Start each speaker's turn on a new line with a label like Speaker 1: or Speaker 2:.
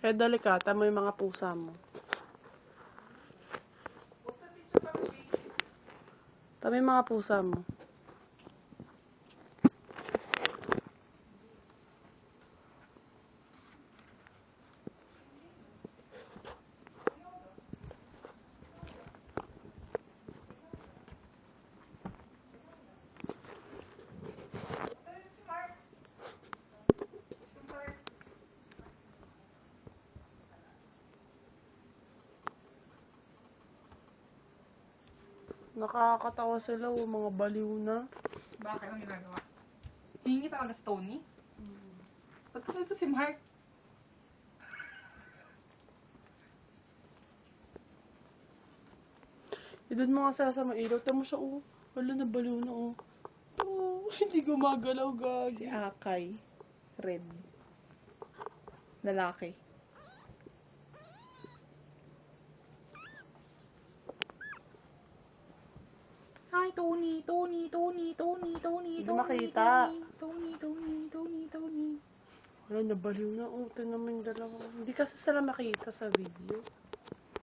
Speaker 1: Kaya delikata mo yung mga pusa mo. Tama yung mga pusa mo. Nakakatawa sila, mga baliw na.
Speaker 2: Bakit? Anong ginagawa? Hingi talaga si Tony? Ba't ka dito si Mark?
Speaker 1: Idun mo nga sa ilaw. Tama siya, oh. Wala na, baliw na, oh. Oh, hindi gumagalaw, gagi.
Speaker 2: Si Akay. Red. Lalaki. Hi, Tony, Tony, Tony, Tony, Tony,
Speaker 1: Hindi
Speaker 2: Tony,
Speaker 1: makita.
Speaker 2: Tony, Tony, Tony, Tony.
Speaker 1: Wala na, baliw na, oh. Tingnan mo yung dalawa. Hindi kasi sila makita sa video.